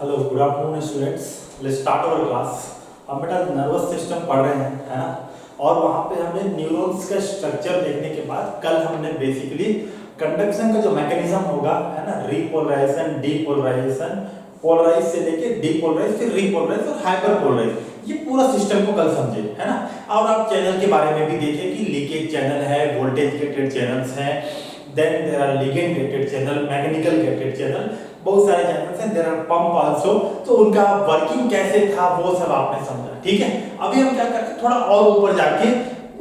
Hello good afternoon students. Let's start our class. हम बेटा nervous system पढ़ रहे हैं, है ना। और वहाँ पे हमने न्यूरॉन्स का स्ट्रक्चर देखने के बाद कल हमने बेसिकली कंडक्शन का जो मैकेनिज्म होगा, है ना, रीपोलराइजेशन, डीपोलराइजेशन, पोलराइज से लेके डीपोलराइज, फिर रीपोलराइज और हाइपरपोलराइज, ये पूरा सिस्टम को कल समझे, है ना। और आप चैनल के बारे में भी देखें कि लीकेज चैनल है, वोल्टेज गेटेड चैनल्स हैं, then there are ligand gated channel, mechanical gated channel, बहुत सारे चैनल्स हैं, देयर आर पंप आल्सो। तो उनका वर्किंग कैसे था वो सब आपने समझा, ठीक है। अभी हम क्या करते हैं, थोड़ा और ऊपर जाके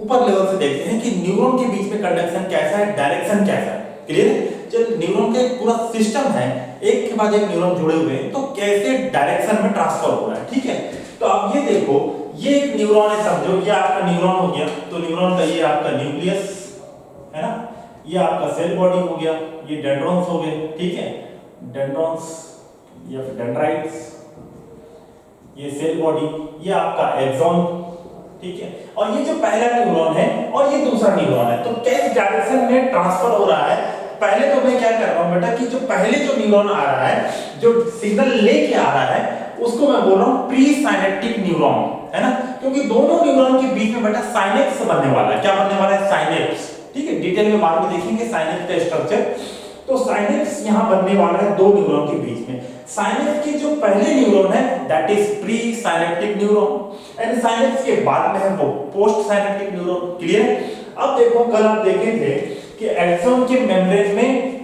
ऊपर लेवल से देखते हैं कि न्यूरॉन के बीच में कंडक्शन कैसा है, डायरेक्शन कैसा है। क्लियर है। जब न्यूरॉन का एक पूरा सिस्टम है, एक के बाद एक न्यूरॉन जुड़े हुए हैं, तो कैसे डायरेक्शन में ट्रांसफर हो रहा है, ठीक है। तो अब ये देखो, ये एक न्यूरॉन है, समझो ये आपका न्यूरॉन हो गया। तो न्यूरॉन का ये आपका न्यूक्लियस है ना, ये आपका सेल बॉडी हो गया, ये डेंड्रॉन्स हो गए, ठीक है, डेंड्रॉन्स या फिर डेंड्राइट्स, ये सेल बॉडी, ये आपका एक्सॉन, ठीक है। और ये जो पहला न्यूरॉन है और ये दूसरा न्यूरॉन है, तो किस डायरेक्शन में ट्रांसफर हो रहा है। पहले तो मैं क्या कर रहा हूं बेटा कि जो पहले जो न्यूरॉन आ रहा है, जो सिग्नल लेके आ रहा है, उसको मैं बोल रहा हूं प्री साइनेप्टिक न्यूरॉन, है ना। क्योंकि दोनों न्यूरॉन के बीच में बेटा साइनेप्स बनने वाला है। क्या बनने वाला है? साइनेप्स, ठीक है। डिटेल में बाद में देखेंगे साइनेप्स का स्ट्रक्चर। तो साइनेप्स यहां बनने वाला है दो न्यूरॉन के बीच में। साइनेप्स के जो पहले न्यूरॉन है that is pre synaptic neuron, and synapse के बाद में है वो पोस्ट साइनेप्टिक न्यूरॉन। क्लियर। अब देखो, कल आप देखे थे कि एक्सॉन के मेम्ब्रेन में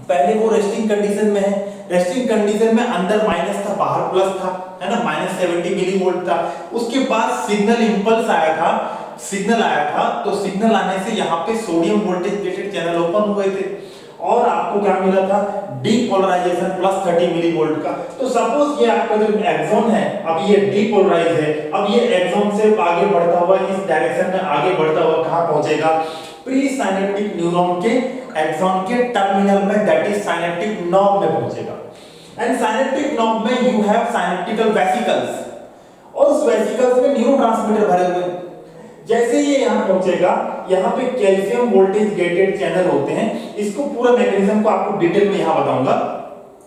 पहले वो रेस्टिंग कंडीशन में है, रेस्टिंग कंडीशन में अंदर माइनस था, बाहर प्लस था, है ना, -70 मिलीवोल्ट था। उसके बाद सिग्नल इंपल्स आया था, सिग्नल आया था, तो सिग्नल आने से यहाँ पे sodium voltage gated channel open हो गए थे और आपको क्या मिला था? डीपोलराइजेशन +30 मिलीवोल्ट का। तो सपोज ये आपका जो एक्सॉन है, अब ये डीपोलराइज है, अब ये एक्सॉन से आगे बढ़ता हुआ इस डायरेक्शन में आगे बढ़ता हुआ कहां पहुंचेगा? प्री साइनेप्टिक न्यूरॉन के एक्सॉन के टर्मिनल में, दैट इज साइनेप्टिक नॉब में पहुंचेगा। एंड साइनेप्टिक नॉब में यू हैव साइनेप्टिकल वेसिकल्स, और उस वेसिकल्स में न्यूरोट्रांसमीटर भरे हुए। जैसे ये यहां पहुंचेगा, यहां पे कैल्शियम वोल्टेज गेटेड चैनल होते हैं। इसको पूरा मैकेनिज्म को आपको डिटेल में यहां बताऊंगा।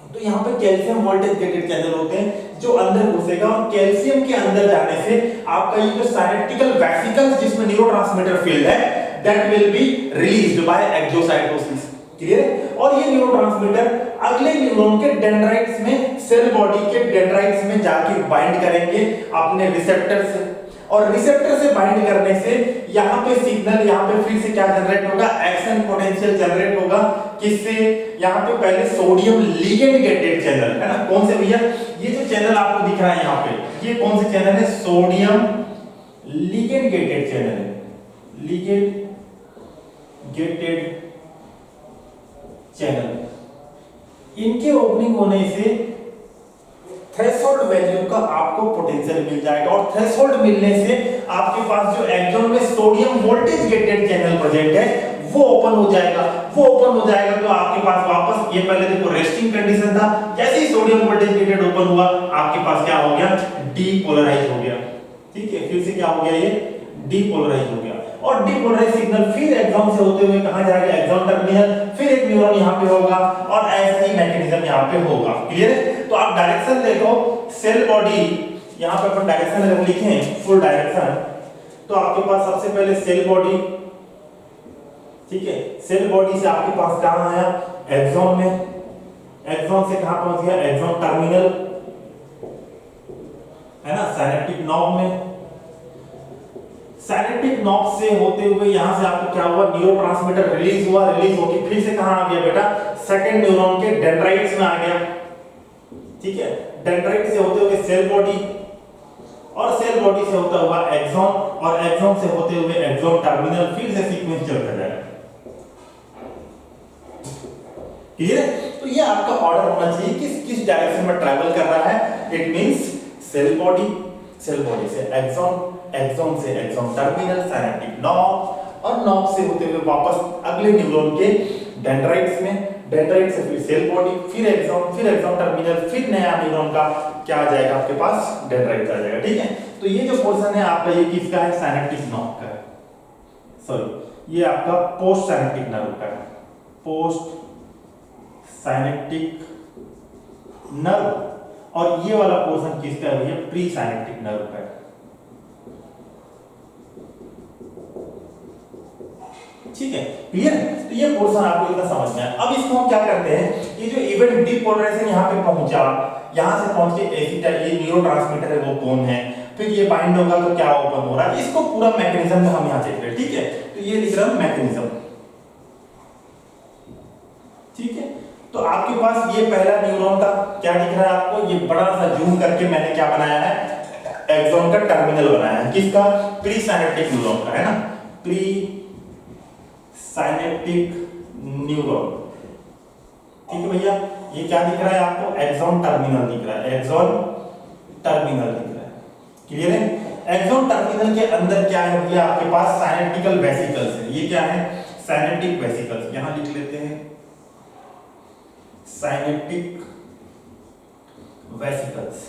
तो यहाँ पे कैल्शियम वोल्टेज गेटेड चैनल होते हैं जो अंदर घुसेगा, और कैल्शियम के अंदर जाने से आपका ये जो साइनेप्टिकल वेसिकल्स जिसमें न्यूरोट्रांसमीटर फील्ड है, that will be released by exocytosis. Clear. और ये न्यूरोट्रांसमीटर अगले न्यूरॉन के डेंड्राइट्स में, सेल बॉडी के डेंड्राइट्स में जाके बाइंड करेंगे अपने रिसेप्टर से, और रिसेप्टर से बाइंड करने से यहाँ पे सिग्नल, यहाँ पे फिर से क्या जनरेट होगा? एक्शन पोटेंशियल जनरेट होगा। किससे? यहाँ पे पहले सोडियम लिगेंड गेटेड चैनल, है ना। कौन से भैया? ये जो चैनल आपको दिख रहा है यहाँ पे, ये कौन से चैनल है? सोडियम लिगेंड गेटेड चैनल है, लिगेंड गेटेड चैनल। इनके ओपनिंग होने से थ्रेशोल्ड वैल्यू का आपको पोटेंशियल मिल जाएगा, और थ्रेशोल्ड मिलने से आपके पास जो एक्सॉन में sodium voltage gated channel present है वो ओपन हो जाएगा। वो ओपन हो जाएगा तो आपके पास वापस, ये पहले देखो रेस्टिंग कंडीशन था, जैसे ही सोडियम वोल्टेज गेटेड ओपन हुआ आपके पास क्या हो गया? डीपोलराइज हो गया, ठीक है। फिर से क्या हो गया? ये डीपोलराइज हो गया, और डीपोलराइज सिग्नल फिर एक्सॉन से होते हुए कहां जाएगा? एक्सॉन टर्मिनल, फिर एक न्यूरॉन यहां पे होगा, और ऐसा ही मैकेनिज्म यहां पे होगा। क्लियर है। तो आप डायरेक्शन देखो, सेल बॉडी, यहां पे अपन डायरेक्शन अगर लिखें फुल डायरेक्शन, तो आपके पास सबसे पहले सेल बॉडी, ठीक है। सेल बॉडी से आपके पास कहां आया? एक्सॉन में, एक्सॉन से कहां पहुंच गया? एक्सॉन टर्मिनल, है ना, साइनेप्टिक नॉब में। साइनेप्टिक नॉब से होते हुए यहां से आपको क्या हुआ? न्यूरोट्रांसमीटर रिलीज हुआ, रिलीज होके फिर से कहां आ गया बेटा? सेकंड न्यूरॉन के डेंड्राइट्स में आ गया, ठीक है। डेंड्राइट से होते हुए सेल बॉडी, और सेल बॉडी से होता हुआ एक्सॉन, और एक्सॉन से होते हुए एक्सॉन टर्मिनल, फिर से सीक्वेंस चलता जाएगा। क्लियर है। तो ये आपका ऑर्डर होना चाहिए कि किस डायरेक्शन में ट्रैवल कर रहा है। It means cell body, cell body से एक्सॉन, एक्सॉन से एक्सॉन टर्मिनल, साइनेप्टिक नॉब, और नॉब से होते हुए वापस अगले न्यूरॉन के डेंड्राइट्स में, डेंड्राइट से फिर सेल बॉडी, फिर एक्सॉन टर्मिनल, फिर नया न्यूरॉन का क्या आ जाएगा आपके पास? डेंड्राइट आ जाएगा, ठीक है। तो ये जो पोर्शन है आपका, ये किसका है? साइनेप्टिक नॉब का है, सॉरी ये आपका पोस्ट साइनेप्टिक नर्व का है, पोस्ट साइनेप्टिक नर्व। और ये वाला पोर्शन किसका है भैया, प्री साइनेप्टिक नर्व का है। ठीक है, क्लियर है? तो ये पोर्शन आपको इतना समझ में आया। अब इसको हम क्या करते हैं, ये जो इवेंट डीपोलराइजेशन यहाँ पे पहुंचा, यहाँ से पहुंच के एसिटाइल, ये न्यूरोट्रांसमीटर है वो कौन है, फिर ये बाइंड होगा तो क्या ओपन हो रहा है, इसको पूरा मैकेनिज्म में हम यहाँ चेक करें। ठीक है, तो ये लिख रहा हूं मैकेनिज्म। ठीक है, तो आपके पास ये पहला न्यूरॉन का क्या दिख रहा है आपको, ये बड़ा सा जूम करके मैंने क्या बनाया है, एक्सॉन का टर्मिनल बनाया है, किसका, प्री साइनेप्टिक न्यूरॉन का, है ना, प्री साइनेप्टिक न्यूरॉन। ठीक है भैया, ये क्या दिख रहा है आपको, एक्सॉन टर्मिनल दिख रहा है, एक्सॉन टर्मिनल दिख रहा है। क्लियर है? एक्सॉन टर्मिनल के अंदर क्या है भैया, आपके पास साइनेप्टिकल वेसिकल्स है। ये क्या है, साइनेप्टिक वेसिकल्स, यहां लिख लेते हैं synaptic vesicles,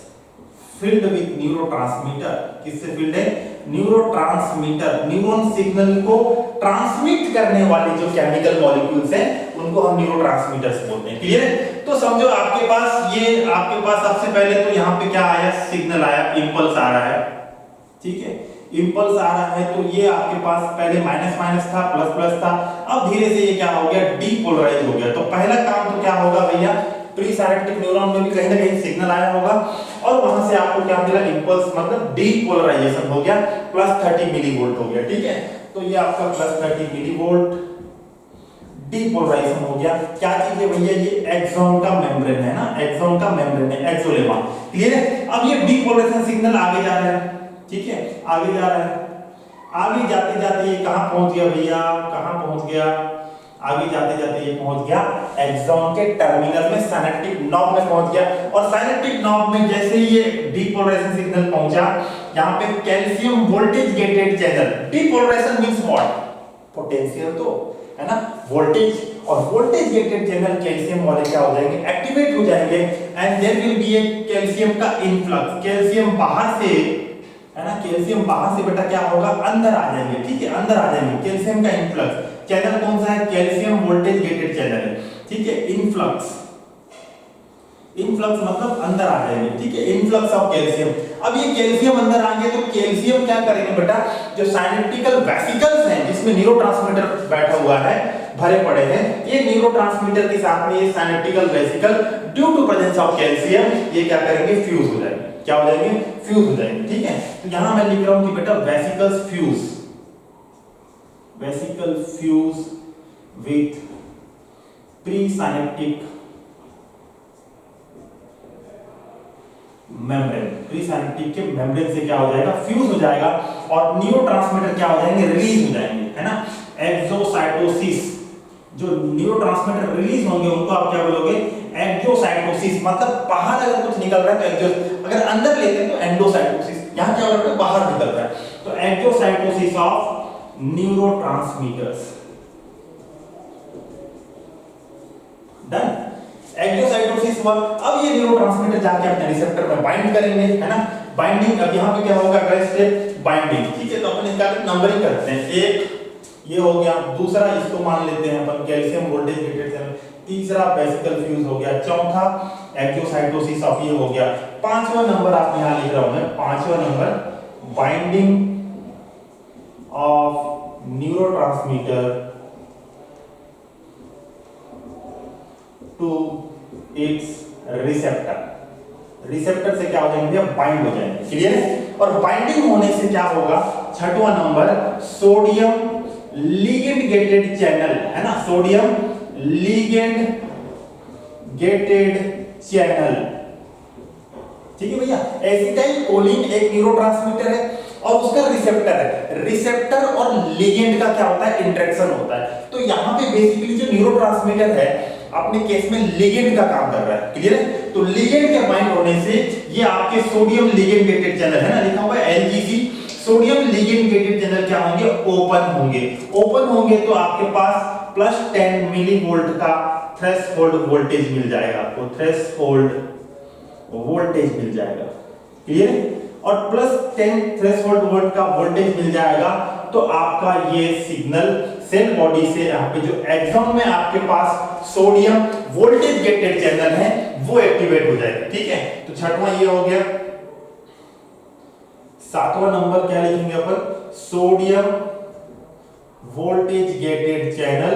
filled with neurotransmitter. किससे फिल्ड है, न्यूरोट्रांसमीटर, न्यूरॉन सिग्नल को ट्रांसमिट करने वाले जो केमिकल मॉलिक्यूल्स हैं उनको हम न्यूरोट्रांसमीटर्स बोलते हैं। क्लियर है? तो समझो आपके पास ये, आपके पास सबसे पहले तो यहाँ पे क्या आया, सिग्नल आया, इंपल्स आ रहा है। ठीक है, इंपल्स आ रहा है, तो ये आपके पास पहले माइनस माइनस था, प्लस प्लस था, अब धीरे से ये क्या हो गया, डीपोलराइज हो गया। तो पहला काम तो क्या होगा भैया, प्री साइनेप्टिक न्यूरॉन में भी कहीं ना कहीं सिग्नल आया होगा और वहां से आपको क्या मिला, इंपल्स, मतलब डीपोलराइजेशन हो गया, +30 मिलीवोल्ट हो गया। ठीक है, तो ये आपका +30 मिलीवोल्ट डीपोलराइजेशन हो गया। क्या चीज है भैया, ये एक्सॉन का मेम्ब्रेन है ना, एक्सॉन का मेम्ब्रेन है, एक्सोलेमा। क्लियर है? अब ये डीपोलराइजेशन सिग्नल आगे जा रहा है। ठीक है, आगे जा रहा है, आगे जाते जाते ये कहां पहुंच गया भैया, कहां पहुंच गया, आगे जाते जाते ये पहुंच गया एक्सॉन के टर्मिनल में, साइनेप्टिक नॉब में पहुंच गया। और साइनेप्टिक नॉब में जैसे ये डीपोलराइजेशन सिग्नल पहुंचा, यहाँ पे calcium voltage gated channel, depolarization means what, potential तो है ना, वोल्टेज, और वोल्टेज गेटेड चैनल कैल्शियम वाले क्या हो जाएंगे, एक्टिवेट हो जाएंगे, and there will be a calcium का इनफ्लक्स, कैल्शियम बाहर से, है ना, कैल्शियम बाहर से बेटा क्या होगा, अंदर आ जाएंगे। ठीक है, अंदर आ जाएंगे, कैल्शियम का इनफ्लक्स, चैनल कौन सा है, कैल्शियम वोल्टेज गेटेड चैनल है। ठीक है, इनफ्लक्स, इनफ्लक्स मतलब अंदर आ जाएंगे। ठीक है, इनफ्लक्स ऑफ कैल्शियम। अब ये कैल्शियम अंदर आ गए तो कैल्शियम क्या करेंगे बेटा, जो साइनेप्टिकल वेसिकल्स हैं जिसमें न्यूरोट्रांसमीटर बैठा हुआ है, भरे पड़े हैं, ये न्यूरोट्रांसमीटर के साथ में ये synaptical vesicle due to presence of calcium ये क्या करेंगे, फ्यूज हो जाएंगे। क्या हो जाएंगे, फ्यूज हो जाएंगे। ठीक है, तो यहां मैं लिख रहा हूं कि बेटा vesicles fuse, vesicle fuse with pre synaptic membrane, pre synaptic के मेम्ब्रेन से क्या हो जाएगा, फ्यूज हो जाएगा, और न्यूरोट्रांसमीटर क्या हो जाएंगे, रिलीज हो जाएंगे, है ना, एक्सोसाइटोसिस, जो न्यूरोट्रांसमीटर रिलीज होंगे उनको आप क्या बोलोगे, एक्सोसाइटोसिस, मतलब बाहर अगर कुछ निकल रहा है तो एक्सो, अगर अंदर लेते हैं तो एंडोसाइटोसिस, यहां क्या हो रहा है, बाहर निकल रहा है, तो exocytosis of neurotransmitters. Done, exocytosis हुआ। अब ये न्यूरोट्रांसमीटर जाके अपने रिसेप्टर में बाइंड करेंगे, है ना, बाइंडिंग। अब यहाँ पे क्या होगा, अगला स्टेप बाइंडिंग। ठीक है, तो अपन इसका नंबरिंग करते हैं, एक ये हो गया, दूसरा इसको मान लेते हैं अपन कैल्शियम वोल्टेज गेटेड चैनल, तीसरा वेसिकल फ्यूज हो गया, चौथा एक्सोसाइटोसिस ऑफ ये हो गया, पांचवा नंबर आप यहाँ लिख रहा हूं मैं, पांचवा number binding of neurotransmitter to its receptor, receptor से क्या हो जाएंगे, बाइंड हो जाएंगे। क्लियर है? और बाइंडिंग होने से क्या होगा, छठवां number sodium ligand gated channel, है ना, सोडियम लिगेंड गेटेड चैनल। ठीक है भैया, एसिटाइल कोलिन एक न्यूरोट्रांसमीटर है और उसका रिसेप्टर है, रिसेप्टर और लिगेंड का क्या होता है, इंटरेक्शन होता है। तो यहाँ पे बेसिकली जो न्यूरोट्रांसमीटर है अपने केस में लिगेंड का काम कर रहा है। क्लियर है? तो लिगेंड के बाइंड होने से ये आपके सोडियम लिगेंड गेटेड चैनल है ना, लिखा हुआ है एलजीसी, सोडियम लिगेंड गेटेड चैनल क्या होंगे, ओपन होंगे। ओपन होंगे तो आपके पास +10 मिलीवोल्ट का थ्रेशोल्ड वोल्टेज मिल जाएगा, आपको थ्रेशोल्ड वोल्टेज मिल जाएगा। क्लियर है? और +10 थ्रेशोल्ड वोल्ट का वोल्टेज मिल जाएगा तो आपका ये सिग्नल सेल बॉडी से यहाँ पे जो एक्सॉन में आपके पास सोडियम वोल्टेज गेटेड चैनल है वो एक्टिवेट हो जाएगा। ठीक है, तो छठवां ये हो गया। सातवां नंबर क्या लिखेंगे अपन, sodium voltage gated channel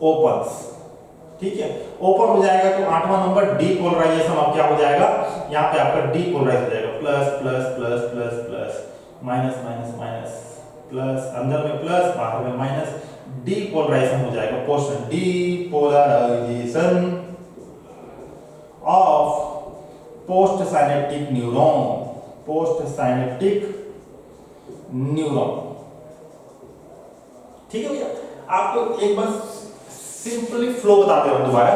opens. ठीक है, ओपन हो जाएगा तो आठवां नंबर डीपोलराइजेशन अब क्या हो जाएगा, यहाँ पे आपका डीपोलराइज हो जाएगा, plus plus plus plus plus, minus minus minus, plus, अंदर में प्लस बाहर में माइनस, डीपोलराइजेशन हो जाएगा। Portion depolarization of post synaptic neuron, post synaptic neuron. ठीक है भैया, आपको एक बार सिंपली फ्लो बताते हैं दोबारा।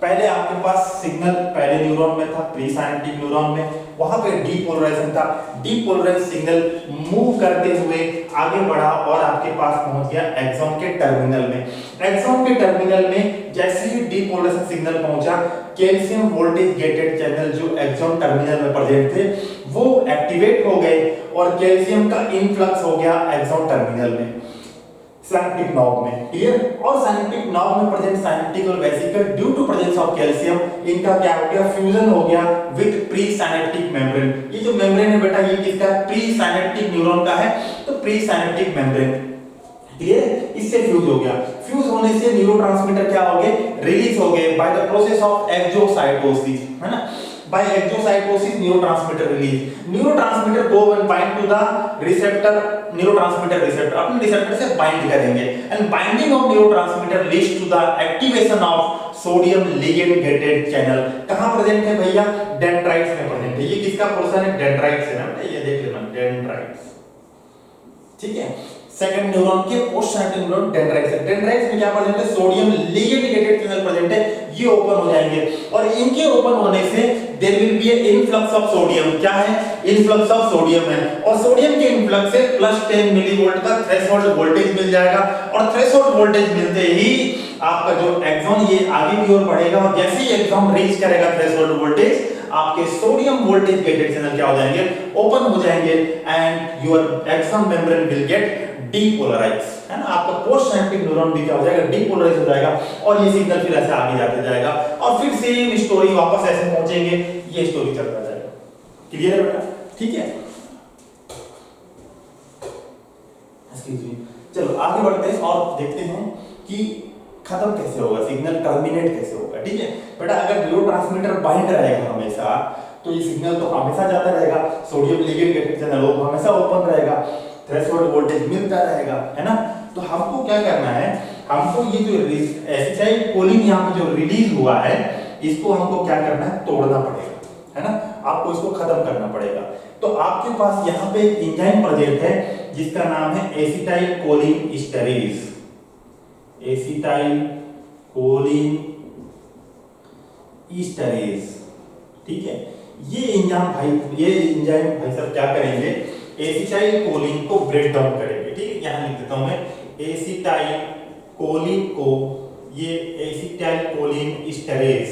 पहले आपके पास सिग्नल पहले न्यूरॉन में था, प्री साइनेप्टिक न्यूरॉन में, वहां पे डीपोलराइजेशन था। डीपोलराइज सिग्नल मूव करते हुए आगे बढ़ा और आपके पास पहुंच गया एक्सॉन के टर्मिनल में। एक्सॉन के टर्मिनल में जैसे ही डीपोलराइजेशन सिग्नल पहुंचा, कैल्शियम वोल्टेज गेटेड चैनल जो एक्सॉन टर्मिनल में प्रेजेंट थे वो एक्टिवेट हो गए और कैल्शियम का इनफ्लक्स हो गया एक्सॉन टर्मिनल में, साइनेप्टिक नॉब में। क्लियर, और साइनेप्टिक नॉब में प्रेजेंट साइनेप्टिक और vesicle due to presence of calcium, इनका क्या हो गया, फ्यूजन हो गया विद प्री साइनेप्टिक मेम्ब्रेन। ये जो मेम्ब्रेन है बेटा, ये किसका है, प्री साइनेप्टिक न्यूरॉन का है, तो प्री साइनेप्टिक मेम्ब्रेन। क्लियर, इससे फ्यूज हो गया। फ्यूज होने से न्यूरोट्रांसमीटर क्या हो गए, रिलीज हो गए by the process of exocytosis, है ना। By exocytosis neurotransmitter release, neurotransmitter go and bind to the receptor, neurotransmitter receptor अपने रिसेप्टर से बाइंड करेंगे, and binding of neurotransmitter leads to the activation of sodium ligand gated channel। कहाँ present है भैया, dendrites में present है। ये किसका पोर्शन है, डेंड्राइट्स है ना, ये देख लेना डेंड्राइट्स। ठीक है, सेकंड न्यूरॉन के पोस्ट साइनेप्टिक न्यूरॉन डेंड्राइट्स है। डेंड्राइट्स में क्या प्रेजेंट है, sodium ligand gated channel present है, ये ओपन हो जाएंगे और इनके ओपन होने से there will be a influx of sodium. क्या है, इनफ्लक्स ऑफ सोडियम है, और सोडियम के इनफ्लक्स से +10 मिलीवोल्ट का थ्रेशोल्ड वोल्टेज मिल जाएगा, और थ्रेशोल्ड वोल्टेज मिलते ही आपका जो एक्सॉन ये आगे की ओर बढ़ेगा, और जैसे ही एक्सॉन रीच करेगा थ्रेशोल्ड वोल्टेज, आपके सोडियम वोल्टेज गेटेड चैनल क्या हो जाएंगे, ओपन हो जाएंगे, and your axon membrane will get depolarize, है ना। आपका पोस्ट साइनेप्टिक न्यूरॉन भी क्या हो जाएगा, डीपोलराइज हो जाएगा, और ये सिग्नल फिर ऐसे आगे जाते जाएगा, और फिर सेम स्टोरी वापस ऐसे पहुंचेंगे, ये स्टोरी चलता जाएगा। क्लियर है बेटा, ठीक है। चलो आगे बढ़ते हैं और देखते हैं कि खत्म कैसे होगा, सिग्नल टर्मिनेट कैसे होगा। ठीक है बेटा, अगर न्यूरोट्रांसमीटर बाइंड रहेगा हमेशा, तो ये सिग्नल तो हमेशा जाता रहेगा, सोडियम लिगेंड गेटेड चैनल हमेशा ओपन रहेगा, थ्रेशोल्ड वोल्टेज मिलता रहेगा, है ना। तो हमको क्या करना है, हमको ये जो एसिटाइलकोलिन यहाँ पे जो रिलीज हुआ है, इसको हमको क्या करना है, तोड़ना पड़ेगा, है ना। आपको इसको खत्म करना पड़ेगा। तो आपके पास यहाँ पे एक एंजाइम प्रेजेंट है जिसका नाम है एसिटाइलकोलिन एस्टरेज, एसिटाइलकोलिन एस्टरेज। ठीक है, ये एंजाइम भाई साहब क्या करेंगे, एसिटाइलकोलिन को ब्रेक डाउन करेंगे। ठीक है, यहां लिख देता हूं मैं, एसिटाइलकोलिन को, ये एसिटाइलकोलिन एस्टरेज,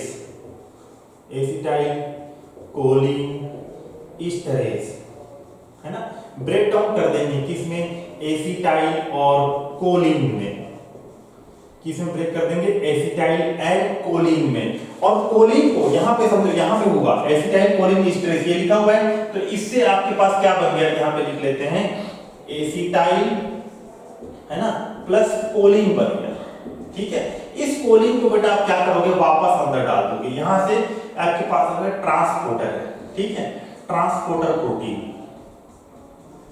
एसिटाइलकोलिन एस्टरेज, है ना, ब्रेक डाउन कर देंगे किसमें, एसिटाइल और कोलिन में। किसमें ब्रेक कर देंगे, एसिटाइल एंड कोलिन में। और कोलिन को यहां पे समझो, यहां पे होगा एसिटाइल कोलिन एस्टरेज, ये लिखा हुआ है, तो इससे आपके पास क्या बन गया, यहां पे लिख लेते हैं एसिटाइल, है ना, प्लस कोलिन बन गया। ठीक है, इस कोलिन को बेटा आप क्या करोगे, वापस अंदर डाल दोगे। यहां से आपके पास अगर ट्रांसपोर्टर है, ठीक है, ट्रांसपोर्टर प्रोटीन,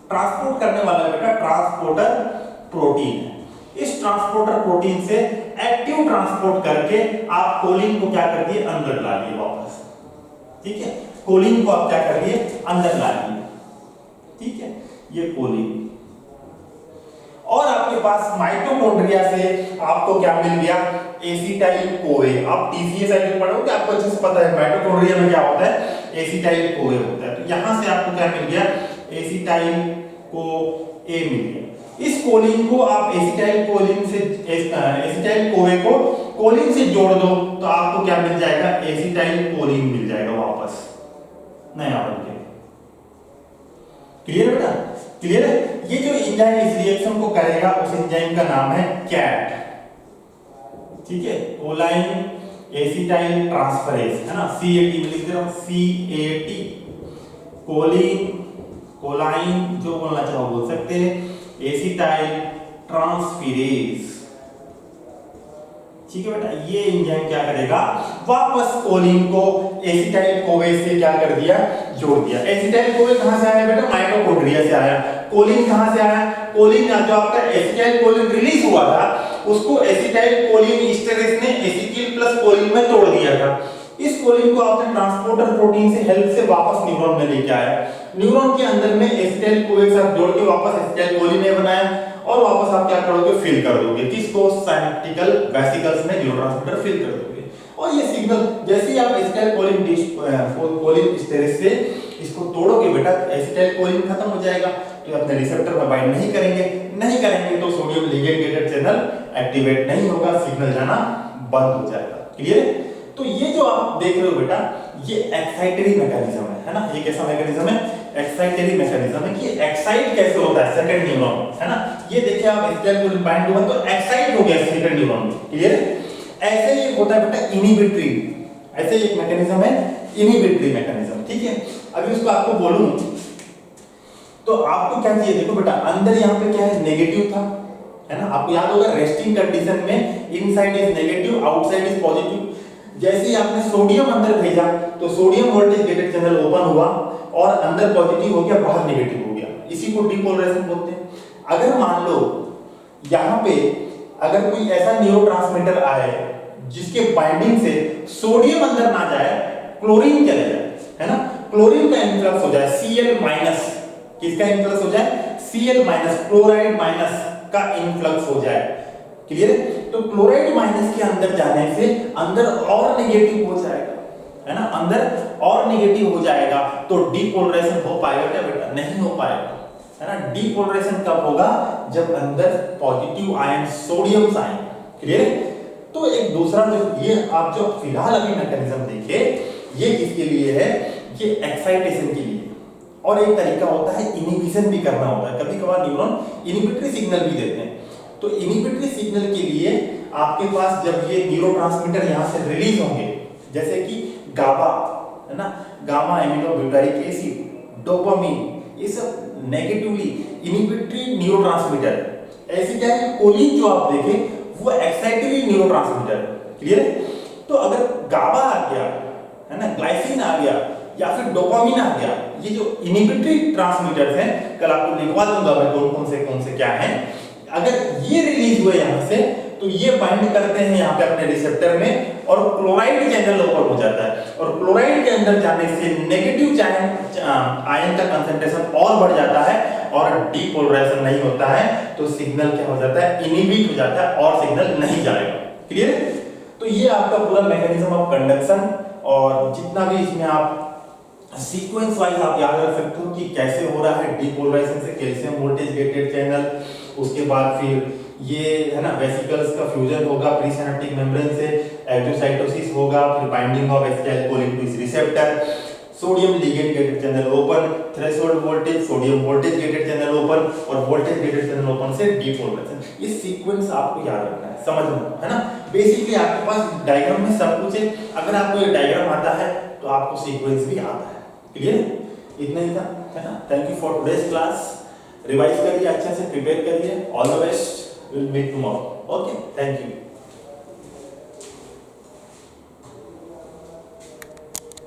ट्रांसपोर्ट करने वाला बेटा ट्रांसपोर्टर प्रोटीन है। इस ट्रांसपोर्टर प्रोटीन से एक्टिव ट्रांसपोर्ट करके आप कोलिन को क्या कर दिए, अंदर ला लिए वापस। ठीक है, कोलिन को आप क्या कर दिए, अंदर ला लिए। ठीक है, ये कोलिन। और आपके पास माइटोकॉन्ड्रिया से आपको क्या मिल गया, एसिटाइल कोए। आप टीसीए साइकिल पढ़ोगे, आपको अच्छे से पता है माइटोकॉन्ड्रिया में क्या होता है, एसिटाइल कोए होता है। तो यहां से आपको क्या मिल गया, एसिटाइल को ए मिल गया। इस कोलिन को आप एसिटाइल कोलिन से, एसिटाइल कोए को कोलिन से जोड़ दो, तो आपको क्या मिल जाएगा, एसिटाइल कोलिन मिल जाएगा वापस नया बनके। क्लियर बेटा, क्लियर है। ये जो एंजाइम इस रिएक्शन को करेगा, उस एंजाइम का नाम है कैट। ठीक है, कोलाइन एसिटाइल ट्रांसफरेज है ना, CAT में लिख दे रहा हूं, CAT, कोलिन, कोलाइन जो बोलना चाहो बोल सकते हैं, एसिटाइल ट्रांसफेरेज। ठीक है बेटा, ये एंजाइम क्या करेगा, वापस कोलिन को एसिटाइल कोवे से क्या कर दिया, जोड़ दिया। एसिटाइल कोवे कहां से आया बेटा, माइटोकॉन्ड्रिया से आया। कोलिन कहां से आया, कोलिन जो आपका एसिटाइल कोलिन रिलीज हुआ था उसको एसिटाइल कोलिन एस्टरेज ने एसिटिल प्लस कोलिन में तोड़ दिया था। इस कोलिन को आपने ट्रांसपोर्टर प्रोटीन से हेल्प से वापस न्यूरॉन में लेके आया। न्यूरॉन के अंदर में एसिटाइल कोवे के साथ जोड़ के वापस एसिटाइल कोलिन ने बनाया और वापस आप क्या करोगे, फिल कर दोगे किसको, सिनेप्टिकल वेसिकल्स में न्यूरोट्रांसमीटर फिल कर दोगे। और ये सिग्नल जैसे ही आप एसिटाइल कोलिन एस्टरेज से इसको तोड़ोगे बेटा, एसिटाइल कोलिन खत्म हो जाएगा तो अपने रिसेप्टर में बाइंड नहीं करेंगे तो sodium ligand gated channel activate नहीं होगा, सिग्नल जाना बंद हो जाएगा। क्लियर है? तो ये जो आप देख रहे हो बेटा, ये एक्साइटरी मैकेनिज्म है ना। ये कैसा मैकेनिज्म है, एक्साइटरी मैकेनिज्म है कि एक्साइट कैसे होता है सेकंड न्यूरॉन, है ना। ये देखिए आप एसिटाइल कोलिन बाइंड हुआ तो एक्साइट हो गया सेकंड न्यूरॉन। क्लियर है? ऐसे ही होता है बेटा इनहिबिटरी, ऐसे एक मैकेनिज्म है इनहिबिटरी मैकेनिज्म। ठीक है, अभी उसको आपको बोलूं तो आपको क्या चाहिए, देखो बेटा अंदर यहाँ पे क्या है, नेगेटिव था, है ना। आपको याद होगा रेस्टिंग कंडीशन में inside is negative, outside is positive. जैसे ही आपने सोडियम अंदर भेजा तो sodium voltage gated channel open हुआ और अंदर पॉजिटिव हो गया, बाहर नेगेटिव हो गया। इसी को डिपोलराइजेशन बोलते हैं। अगर मान लो यहाँ पे अगर कोई ऐसा न्यूरोट्रांसमीटर आए जिसके बाइंडिंग से सोडियम अंदर ना जाए, क्लोरीन चले जाए, है ना, क्लोरीन का इन्फ्लक्स हो जाए, Cl- किसका इन्फ्लक्स हो जाए, Cl- क्लोराइड माइनस का इन्फ्लक्स हो जाए। क्लियर है? तो क्लोराइड माइनस के अंदर जाने से अंदर और नेगेटिव हो जाएगा, है ना, अंदर और नेगेटिव हो जाएगा तो डीपोलराइजेशन हो पाएगा क्या बेटा, नहीं हो पाएगा, है ना। डीपोलराइजेशन कब होगा, जब अंदर पॉजिटिव आयन सोडियम आए। क्लियर है? तो एक दूसरा जो ये आप जो फिलहाल अभी मैकेनिज्म देखिए, ये किसके लिए है, ये एक्साइटेशन के लिए। और एक तरीका होता है इनहिबिशन भी करना होता है, कभी कभार न्यूरॉन इनहिबिटरी सिग्नल भी देते हैं। तो इनहिबिटरी सिग्नल के लिए आपके पास जब ये न्यूरोट्रांसमीटर यहाँ से रिलीज होंगे, जैसे कि गाबा, है ना, गामा एमिनोब्यूटारिक एसिड, डोपामिन, ये सब नेगेटिवली इनहिबिटरी न्यूरोट्रांसमीटर। ऐसे क्या है, कोलिन जो आप देखें वो एक्साइटरी न्यूरोट्रांसमीटर। क्लियर है? तो अगर गाबा आ गया, है ना, ग्लाइसिन आ गया या फिर डोपामिन आ गया, ये जो इनहिबिटरी ट्रांसमीटर्स हैं, कल आपको लिखवा दूंगा मैं कौन से क्या हैं। अगर ये रिलीज हुए यहाँ से तो ये बाइंड करते हैं यहाँ पे अपने रिसेप्टर में और क्लोराइड चैनल ओपन हो जाता है और क्लोराइड के अंदर जाने से नेगेटिव आयन का कंसंट्रेशन और बढ़ जाता है और डीपोलराइजेशन नहीं होता है, तो सिग्नल क्या हो जाता है, इनहिबिट हो जाता है और सिग्नल नहीं जाएगा। क्लियर है? तो ये आपका पूरा मैकेनिज्म ऑफ कंडक्शन, और जितना भी इसमें आप सीक्वेंस वाइज आप याद रख सकते हो कि कैसे हो रहा है डीपोलराइजेशन से कैल्शियम वोल्टेज गेटेड चैनल, उसके बाद फिर ये है ना वेसिकल्स का फ्यूजन होगा प्री सिनेप्टिक मेम्ब्रेन से, एग्जोसाइटोसिस होगा, फिर binding of acetylcholine to इस receptor, sodium ligand gated channel open, threshold voltage, sodium voltage gated channel open और वोल्टेज गेटेड चैनल ओपन से डीपोलराइजेशन। ये सीक्वेंस आपको याद रखना है, समझना है ना। बेसिकली आपके पास डायग्राम में सब कुछ है, अगर आपको ये डायग्राम आता है तो आपको सीक्वेंस भी आता है। क्लियर? इतना ही था, है ना। Thank you for today's class. Revise करिए, अच्छे से प्रिपेयर करिए। All the best, will meet tomorrow. Okay, thank you.